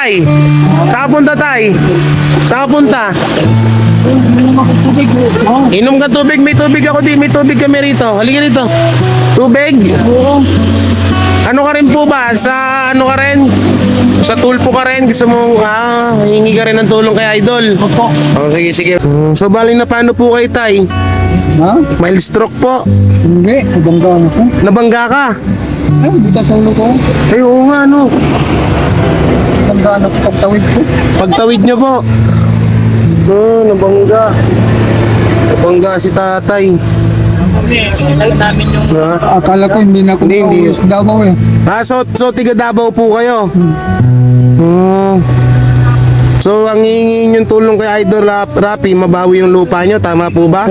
tay? Saan ka punta, tay? Saan ka punta? Inom ka tubig, may tubig ako di, may tubig kami rito. Halika rito. Tubig? Ano ka rin po ba? Sa ano ka rin? Sa tulpo ka rin? Gusto mong hingi ka rin ng tulong kay Idol? Opo. Oh, sige, sige. So, bali na paano po kay tay? Ha? Mild stroke po. Hindi, nabangga ako. Nabangga ka? Ay, butas ang ulo ko. Ay, oo nga, ano? Nabangga na pagtawid ko. Pagtawid niyo po. Nabangga. Nabangga si tatay. namin yung Akala ko hindi na ako Hindi. sa Davao eh. So tiga Davao po kayo? So, ang hihingi yung tulong kay Idol Rapi, mabawi yung lupa nyo, tama po ba?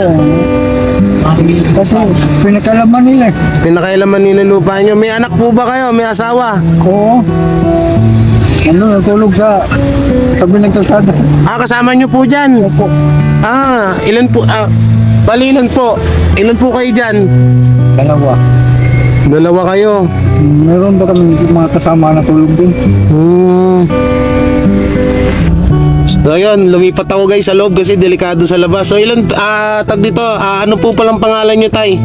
Kasi pinakalaman nila eh. Pinakailaman nila yung lupa nyo. May anak po ba kayo? May asawa? Oo. Ano, natulog sa tabi ng kalsada. Kasama nyo po dyan? Opo. Ilan po? Bali, ilan po? Ilan po kayo dyan? Dalawa. Dalawa kayo. Meron ba kami mga kasama na tulog din? So yun, lumipat ako guys sa loob kasi delikado sa labas. So ilan, tag dito, ano po palang pangalan nyo, tay?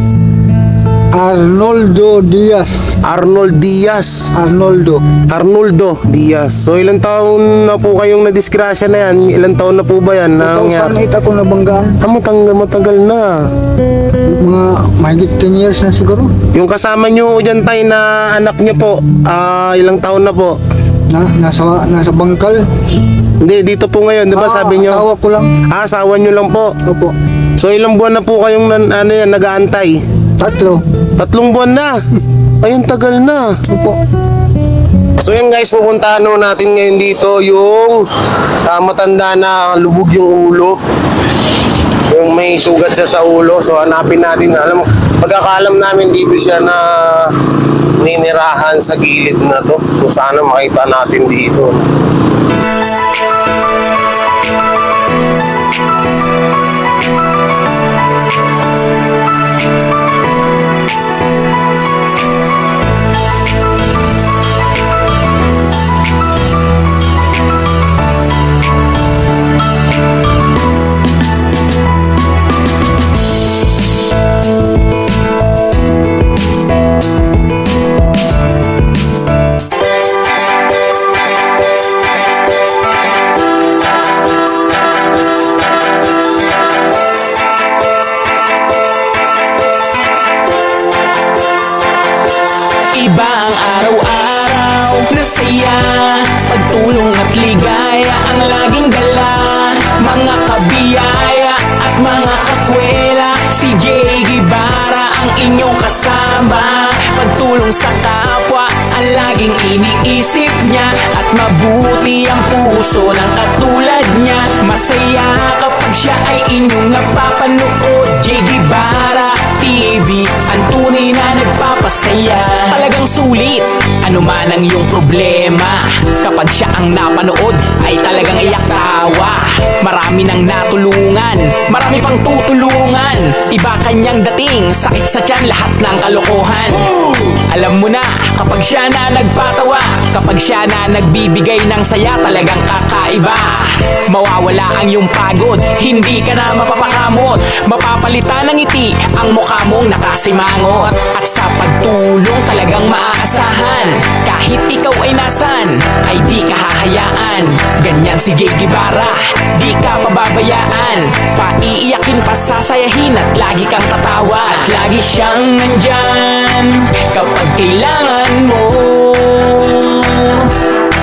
Arnoldo Diaz. Arnold Diaz. Arnoldo Diaz. So ilang taon na po kayong nadisgrasya na yan? Ilang taon na po ba yan? 2008 ako nabanggaan. Matagal na. Mga mahigit 10 years na siguro. Yung kasama nyo dyan, tay, na anak nyo po, ilang taon na po? Nasa bangkal. Hindi, dito po ngayon, di ba sabi nyo? Asawa ko lang. Asawa nyo lang po. Opo. So ilang buwan na po kayong nag-aantay? 3. 3 buwan na. Ayun, tagal na. Opo. So yun guys, pupuntahan natin ngayon dito yung matanda na lubog yung ulo. Yung may sugat siya sa ulo. So hanapin natin. Alam mo, pagkakalam namin dito siya na ninirahan sa gilid na to. So sana makita natin dito. iba ang araw-araw na saya, pagtulong at ligaya ang laging dala. Mga kabiyaya at mga kakwela, si Jay Guevara ang inyong kasama. Pagtulong sa kapwa ang laging iniisip niya, at mabuti ang puso ng katulad niya. Masaya kapag siya ay inyong napapanood. Jay Guevara TV, ang tunay na nagpapasaya. Talagang sulit, ano man ang iyong problema, kapag siya ang napanood ay talagang iyak tawa. Marami nang natulungan, marami pang tutulungan. Iba kanyang dating, sakit sa tiyan, lahat ng kalokohan. Alam mo na, kapag siya na nagpatawa, kapag siya na nagbibigay ng saya, talagang kakaiba. Mawawala ang iyong pagod, hindi ka na mapapakamot. Mapapalitan ng ngiti ang mukha mong nakasimangot. At sa pagtulong talagang maaasahan, kahit ikaw ay nasan, ay di ka hahayaan. Ganyan si Jay Guevara, di ka pababayaan. Paiiyakin, pasasayahin, at lagi kang tatawa. At lagi siyang nandyan kapag kailangan mo.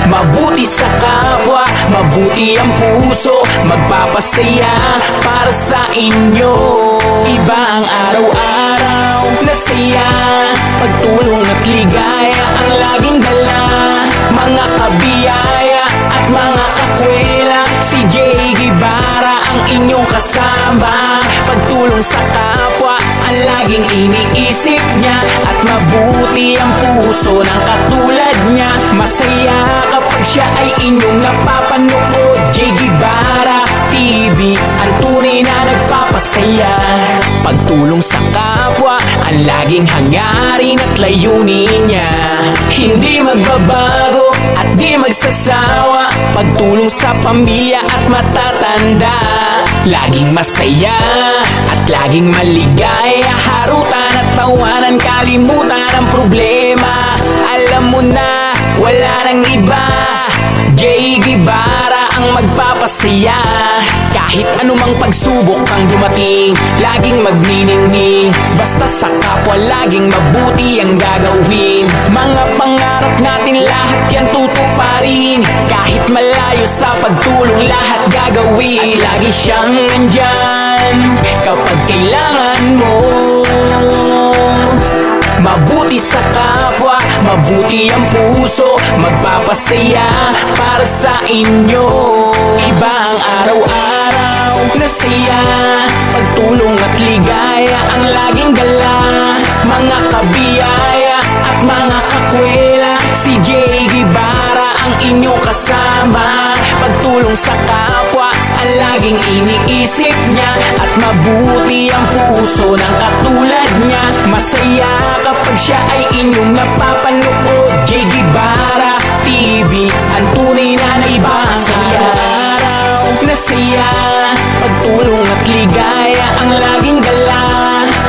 Mabuti sa kapwa, mabuti ang puso, magpapasaya para sa inyo. Iba ang araw-araw na saya, pagtulong at ligaya ang laging dala. Mga kabiyaya at mga kakwela, si Jay Guevara ang inyong kasama. Pagtulong sa kapwa ang laging iniisip niya, at mabuti ang puso ng katulad niya. Masaya kapag siya ay inyong napapanood. Jay Guevara TV, ang tunay na nagpapasaya. Pagtulong sa kapwa ang laging hangarin at layunin niya. Hindi magbabago at di magsasawa, pagtulong sa pamilya at matatanda. Laging masaya at laging maligaya, harutan at tawanan, kalimutan ang problema. Alam mo na, wala nang iba, Jay Guevara ang magpapasaya. Kahit anumang pagsubok ang dumating, laging magniningning, basta sa kapwa laging mabuti ang gagawin. Mga pangarap natin lahat yan tutuparin, kahit malayo sa pagtulong lahat gagawin. At lagi siyang nandyan kapag kailangan mo. Mabuti sa kapwa, mabuti ang puso, magpapasaya para sa inyo. Iba ang araw-araw na saya, pagtulong at ligaya ang laging dala. Mga kabiyaya at mga kakwela, si Jay Guevara ang inyong kasama. Pagtulong sa kapwa ang laging iniisip niya, at mabuti ang puso ng katulad niya. Masaya kapag siya ay inyong napapanood. Jay Guevara TV, ang tunay na naibang araw na saya, pagtulong at ligaya ang laging dala.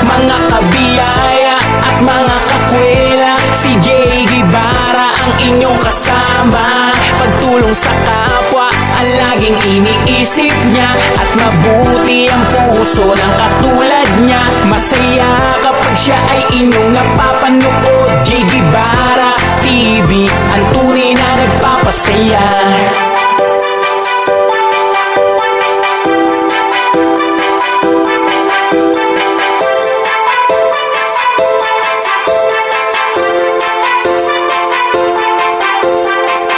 Mga kabiyaya at mga kakwela, si Jay Guevara ang inyong kasama. Pagtulong sa kapwa ang laging iniisip niya, at mabuti ang puso ng katulad niya. Masaya kapag siya ay inyong napapanood. Jay Guevara TV, ang tunay na nagpapasaya.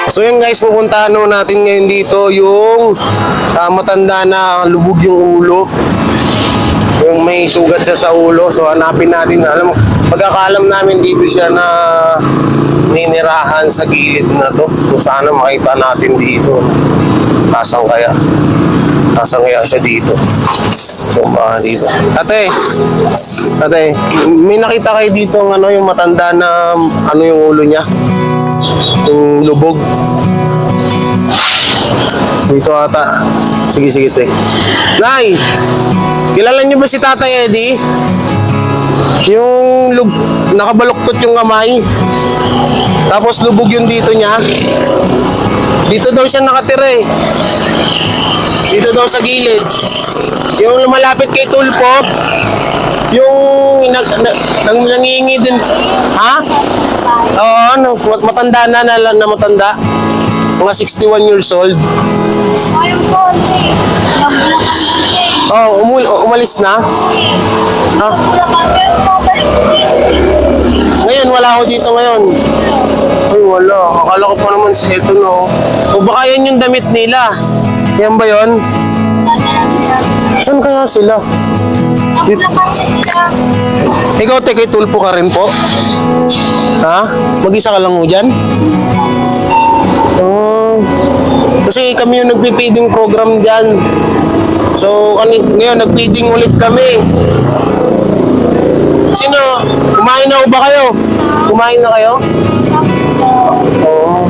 So yun guys, pupuntahan natin ngayon dito yung matanda na lubog yung ulo. Yung may sugat siya sa ulo. So hanapin natin. Alam mo, pagkakaalam namin dito siya na ninirahan sa gilid na to. So sana makita natin dito. Nasaan kaya? Nasaan kaya siya dito? So dito. Ate, may nakita kayo dito yung matanda na yung ulo niya? Yung lubog. Dito ata. Sige, te. Nay! Kilala niyo ba si Tatay Eddie? Yung nakabaluktot yung kamay. Tapos lubog yung dito niya. Dito daw siya nakatira eh. Dito daw sa gilid. Yung lumalapit kay Tulpo. Yung nangingi din. Ha? Oo, matanda na matanda. Mga 61 years old. Ayun po, Oh, umalis na? Ha? Ngayon, wala ako dito ngayon. Ay, wala. Akala ko pa naman si ito, no? O baka yan yung damit nila. Yan ba yun? Saan kaya sila? Ikaw, kay Tulpo ka rin po? Ha? Mag-isa ka lang mo dyan? Kasi kami yung nagpipiding program dyan. So, ngayon, nagpiding ulit kami. Sino? Kumain na ba kayo? Kumain na kayo? Oo.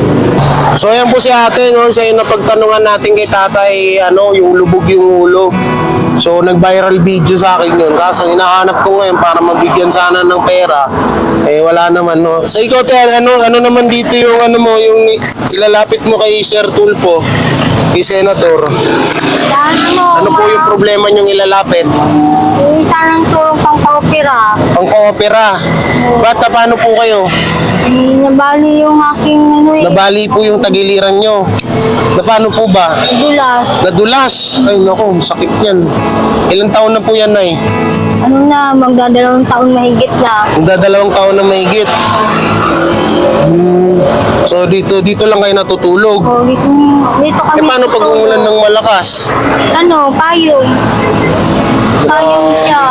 So, ayan po si ate, no? Siya yung napagtanungan natin kay tatay, yung lubog yung ulo. So, nag-viral video sa akin yun. Kaso, hinahanap ko ngayon para mabigyan sana ng pera. Eh, wala naman, no? So, ikaw, te, ano naman dito yung, yung ilalapit mo kay Sir Tulpo, kay Senator? Ano po yung problema niyong ilalapit? Sana ng tulong pang kaopera. Ang koopera. Paano po kayo? Nabali yung aking Nabali po yung tagiliran nyo. Na paano po ba? dulas. Nadulas. Ay, naku, sakit yan. Ilang taon na po yan, Nay? Magdadalawang taon mahigit na. Magdadalawang taon na mahigit. So, dito lang kayo natutulog. O, dito kami. Paano pag umulan ng malakas? Payong. Payong siya.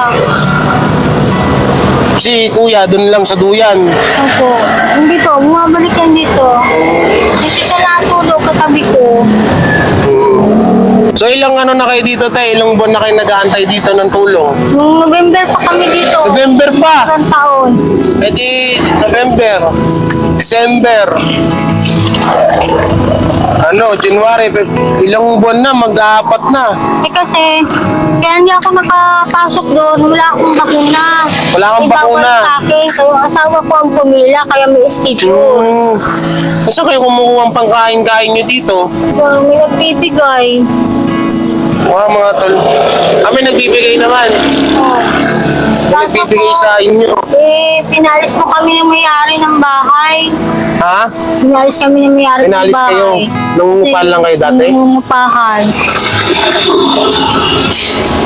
Si Kuya, dun lang sa duyan. Opo. Hindi po, bumabalik yan dito. Dito siya natulog katabi ko. So, ilang na kayo dito, te? Ilang buwan na kayo nag-aantay dito ng tulong? Nung November pa kami dito. November pa? Isang taon. Eh di, November, December, January, ilang buwan na, mag-aapat na. Kasi, kaya hindi ako nakapasok doon. Wala akong bakuna. Wala kang May bawal bakuna. sa akin. So, yung asawa ko ang pumila, kaya may schedule. Gusto kayo kumukuha ang pangkain-kain nyo dito? May nagbibigay. Mga tol. Kami nagbibigay naman. Oh. May nagbibigay sa inyo. Pinalis po kami ng may-ari ng bahay. Ha? Pinalis kami ng may-ari ng bahay. Pinalis kayo? Nangungupahan lang kayo dati? Nangungupahan.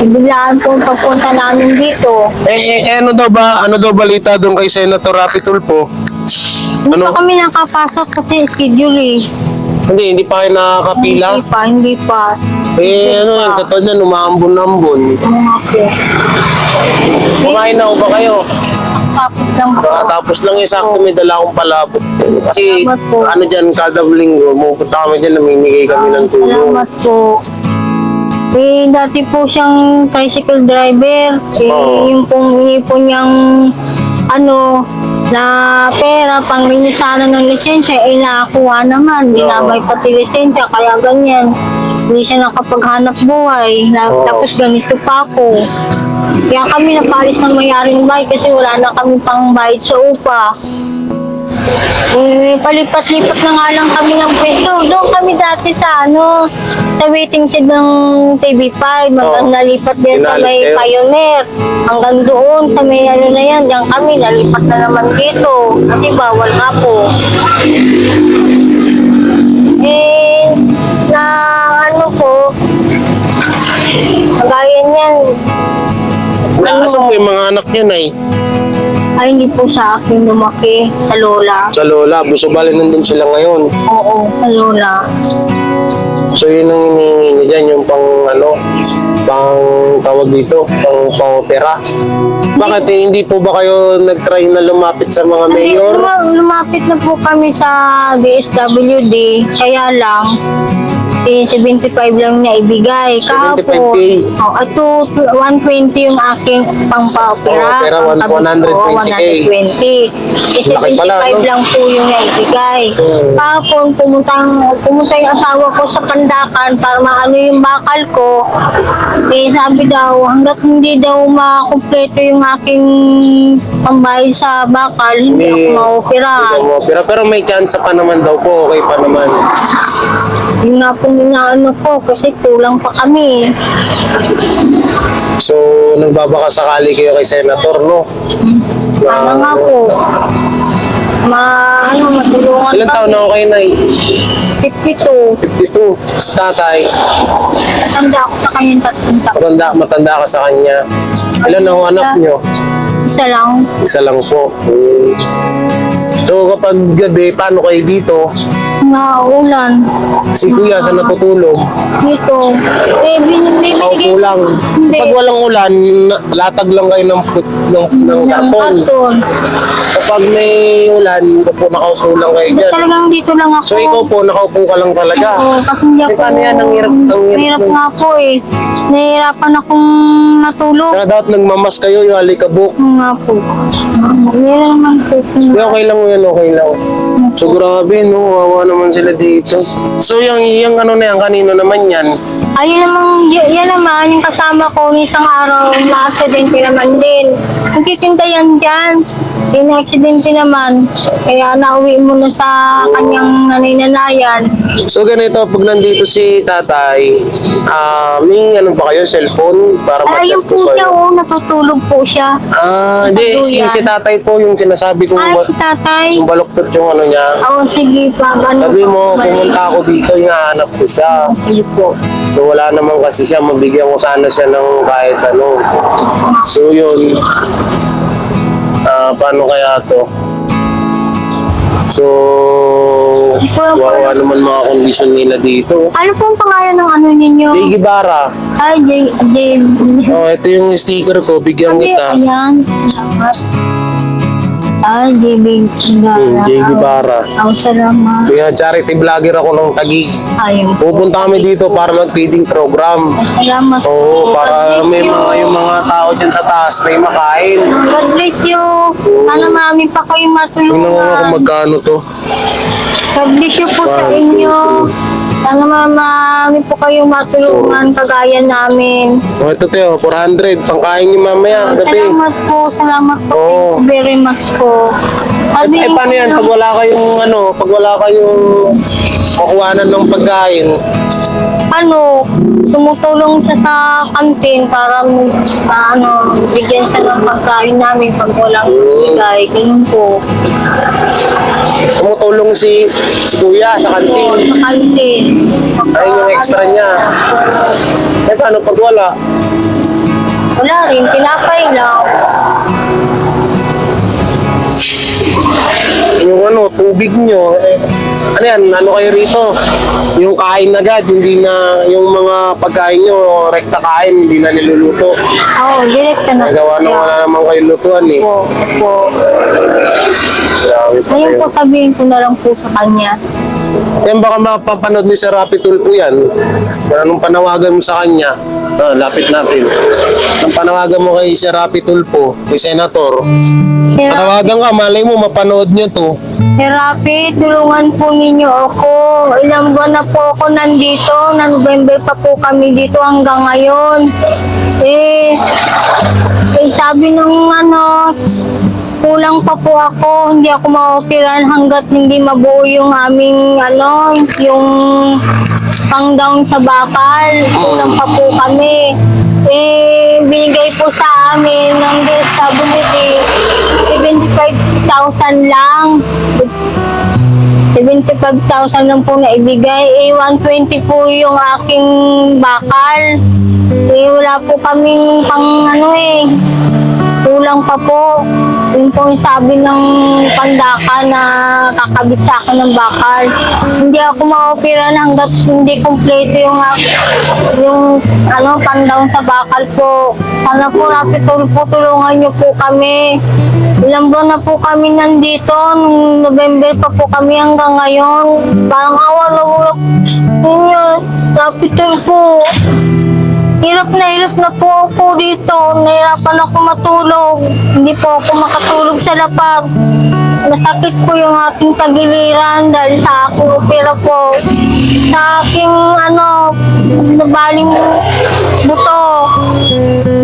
Biglaan po ang pagpunta namin dito. Ano daw balita doon kay Senator Rapi Tulfo? Hindi Ano? pa kami nakapasok kasi schedule eh. Hindi pa kayo nakakapila? Hindi pa. Yung katulad na, umaambon-ambon. Mga po. Kumain na ba kayo? Tapos lang po. Tapos lang sakto may dala akong palabot. Kasi Salamat po. dyan, kada linggo, pupunta kami dyan, namimigay kami ng tulong. Salamat po. Dati po siyang tricycle driver. Oo. Yung pong ipon niyang na pera pang minisana ng lisensya, nakuha naman. Dinabay pati lisensya, kaya ganyan. Hindi siya nakapaghanap buhay. Oo. Tapos ganito pa ako. Kaya kami napalis ng may-ari ng bahay kasi wala na kami pang bayad sa upa. Palipat-lipat na nga lang kami ng pwesto. Doon kami dati sa sa waiting shed ng TV5. Oo. Nalipat din sa Pinalis may kayo? Pioneer. Hanggang doon sa may na yan. Diyan kami, nalipat na naman dito. Kasi bawal nga po. Kagaya niyan. Naasan po yung mga anak niya, Nay? Ay, hindi po sa akin lumaki. Sa lola. Sa lola, Busubali nandun sila ngayon. Oo, sa lola. So yun ang hinihingi niya dyan, yung pang tawag dito, pang-opera. Bakit hindi po ba kayo nag-try na lumapit sa mga mayor? Lumapit na po kami sa DSWD. Kaya lang, 75 lang niya ibigay. 75K. At 120 yung aking pang-pa-opera. Opera, 120K. 120. Laki pala, 75 no? lang po yung naibigay. Kahapon, pumunta yung asawa ko sa Pandakan para maano yung bakal ko. Sabi daw, hanggat hindi daw makumpleto yung aking pambayad sa bakal, hindi ako ma-operahan. Pero may chance pa naman daw po, okay pa naman. Yun nga po inaano ko kasi kulang pa kami. So, nagbabaka sakali kayo kay Senator, no? Ano nga po. Matulungan Ilan taon na ako kayo, Nay? 52. 52. Si tatay, Matanda ako sa kanyang 3 taon. matanda ka sa kanya. Ilan ang anak nyo? Isa lang. Isa lang po. So, kapag gabi, paano kayo dito? Naulan. Si kuya, saan natutulog? Dito. Binibigay Paupo lang. Hindi. Pag walang ulan, latag lang kayo ng karton. karton. Kapag may ulan, po nakaupo lang kayo dyan. Talagang dito lang ako. So, ikaw po, nakaupo ka lang talaga. Oo, kasi hindi ako... Paano yan? Ang hirap Mahirap nga po eh. Nahihirapan akong matulog. Kaya dapat nagmamas kayo, yung alikabok. Oo nga po. Meron naman po. Okay lang yan, okay lang. So grabe, no? Wawa naman sila dito. So yung na yan, kanino naman yan? Ayun naman, yan naman, yung kasama ko isang araw, na-aksidente naman din. Nagtitinda yan dyan. Na-aksidente naman. Kaya nauwi muna sa kanyang nanay-nanayan. So ganito, pag nandito si tatay, may ano ba kayo, cellphone? Para Ayun ma-chat po ko siya, kayo? natutulog po siya. Hindi, Sa si tatay po yung sinasabi kong Si tatay. yung baloktot yung ano niya. Oo, sige pa. Sabi mo, pumunta ako dito, hinahanap ko siya. Sige po. So wala naman kasi siya, mabigyan ko sana siya ng kahit ano. So yun, paano kaya to? So, wawa naman mga kondisyon nila dito. Ano po ang pangalan ng ano ninyo? Jay Guevara. Ay, Jay. Ito yung sticker ko, bigyan kita. Ayan. Salamat. Ay, Jay Guevara. Jay Guevara. Salamat. Kaya charity vlogger ako ng Taguig. Ayun. Pupunta kami dito para mag-feeding program. Salamat. Oo, para may yung mga tao dyan sa taas may makain. God bless you. Sana marami pa kayong Tingnan mo nga kung matulungan. magkano to. God bless you po sa inyo. Sana marami po kayong matulungan kagaya namin. O ito Teo, 400. Pangkain niyo mamaya, gabi. Salamat po. Oo. Thank you very much po. Eh, paano yan? Pag wala kayong makuhanan ng pagkain, Tumutulong siya sa kantin para bigyan siya ng pagkain namin pag walang bigay. Ganun po. tumutulong si Kuya sa Oo, kantin. sa kantin. Ayun yung extra niya. Eh, paano pag wala? Wala rin, tinapay lang. Yung tubig nyo, ano yan, ano kayo rito? Yung kain agad, hindi na, yung mga pagkain nyo, rekta kain, hindi na niluluto. Oo, direct na. Nagawa na wala naman kayo lutuan eh. Opo. Grabe pa Ngayon kayo. po sabihin ko na lang po sa kanya. Yan baka mapapanood ni Sir Rapi Tulfo yan. Anong panawagan mo sa kanya? Lapit natin. Anong panawagan mo kay Sir Rapi Tulfo, kay Senator? Panawagan ka, malay mo, mapanood nyo to. Rapi, tulungan po ninyo ako. Ilang buwan na po ako nandito. Na November pa po kami dito hanggang ngayon. Sabi ng kulang pa po ako. Hindi ako ma-operan hanggat hindi mabuo yung aming yung pang-down sa bakal. Kulang pa po kami. Binigay po sa amin ng disability 75,000 lang. 75,000 lang po na ibigay. 120 po yung aking bakal. Wala po kaming kulang pa po. Yun po yung sabi ng pandaka na kakabit sa akin ng bakal. Hindi ako ma-operan hanggat hindi kompleto yung pan-down sa bakal po. Sana po, Rapi Tulfo, tulungan niyo po kami. Ilang buwan na po kami nandito. November pa po kami hanggang ngayon. Parang awa na ulap ninyo, Rapi Tulfo. Hirap na po ako dito. Nahirapan ako matulog. Hindi po ako makatulog sa lapag. Masakit po yung aking tagiliran dahil sa aking opera po. Sa aking nabaling buto.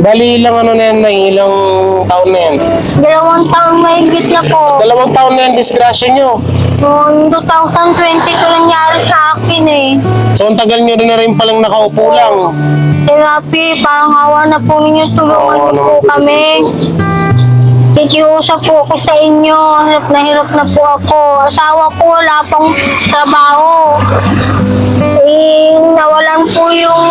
Bali, ilang na yan, ilang taon na yan? 2 taon mahigit na po. 2 taon na yan, disgrasya nyo. Noong 2020 ko nangyari sa akin eh. So, ang tagal nyo na rin palang nakaupo lang. Rapi, parang awa na po ninyo, tulungan Awa niyo po naman. kami. Kikiusap po ako sa inyo, hirap na po ako. Asawa ko wala pang trabaho. Nawalan po yung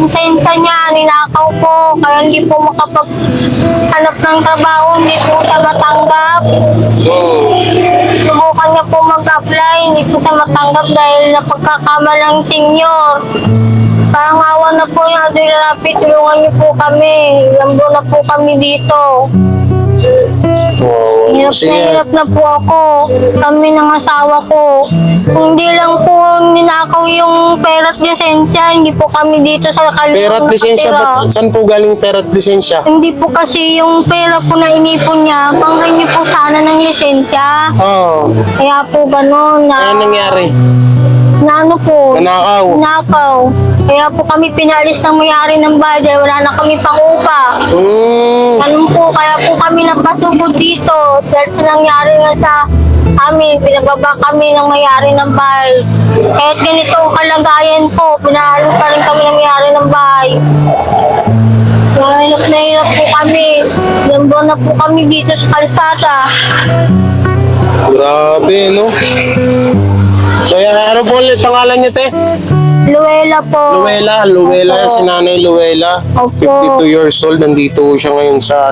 sensa niya, ninakaw po. Kaya hindi po makapaghanap ng trabaho, hindi po siya matanggap. Subukan niya po mag-apply, hindi po siya matanggap dahil napagkakamalang senior. Parang awa na po yung Rapi, tulungan niyo po kami. Ilang buwan na po kami dito. Wow, Hirap na po ako. Kami ng asawa ko. Kung hindi lang po ninakaw yung pera at lisensya, hindi po kami dito sa Caloocan Pera at lisensya, nakatira. saan po galing pera at lisensya? Hindi po kasi yung pera po na inipon niya, pang-renew po sana ng lisensya. Oo. Kaya po gano'n na... Ano nangyari? Nanakaw. Nakaw. Kaya po kami pinalis ng mayari ng bahay dahil wala na kami pang-upa. Ganun po, kaya po kami napasugod dito. Dahil sa nangyari nga sa amin, pinababa kami ng mayari ng bahay. Kahit ganito ang kalagayan po, pinaalis pa rin kami ng mayari ng bahay. Hirap na hirap po kami. Ilang buwan na po kami dito sa kalsada. Grabe, no? So, yan, ano po ulit pangalan niyo, te? Luella po. Luella, Opo. si Nanay Luella. Opo. 52 years old, nandito siya ngayon sa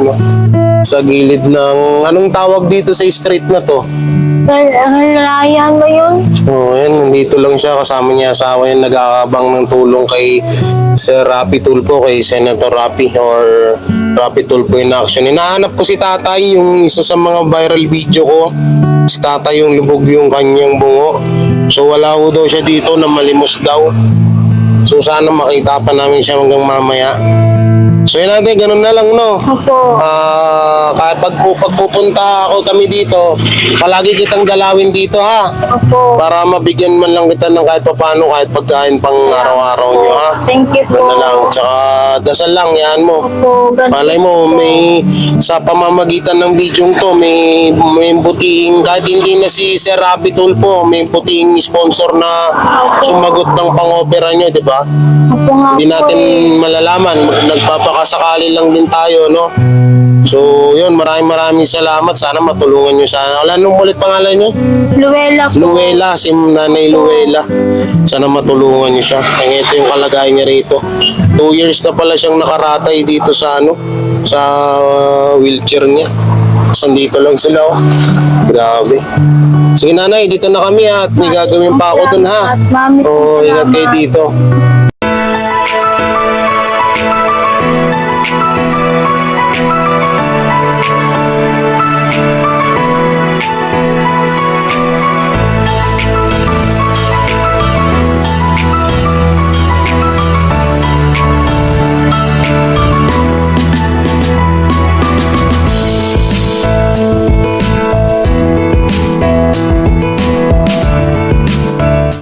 sa gilid ng, anong tawag dito sa street na to? Ryan ba yun? Oh, yan, nandito lang siya, kasama niya asawa niya, nag-aabang ng tulong kay Sir Rapi Tulfo, kay Senator Rapi or Rapi Tulfo in action. Hinahanap ko si tatay, yung isa sa mga viral video ko. Si tatay yung lubog yung kanyang bungo. So wala ho daw siya dito na malimos daw. So sana makita pa namin siya hanggang mamaya. So yun natin, ganun na lang, no? Opo. Kahit pagpupunta ako kami dito, palagi kitang dalawin dito, ha? Opo. Para mabigyan man lang kita ng kahit papano, kahit pagkain pang araw-araw nyo, ha? Thank you po. Ganun na lang. Tsaka dasal lang, yan mo. Opo, ganun. Malay mo, may sa pamamagitan ng video to, may butihing, kahit hindi na si Sir Rapi Tulfo, may butihing sponsor na sumagot ng pang-opera nyo, di ba? Opo nga Hindi po natin eh. malalaman, nagpapakasakali lang din tayo, no? So, yun, maraming salamat. Sana matulungan nyo sana. Wala nung ulit pangalan nyo? Luella po. Luella, si Nanay Luella. Sana matulungan nyo siya. Kaya ito yung kalagayan niya rito. 2 years na pala siyang nakaratay dito sa sa wheelchair niya. Tapos dito lang sila, oh. Grabe. Sige nanay, dito na kami ha. At may gagawin pa ako dun ha. At mami, Oo, ingat kayo salamat. dito.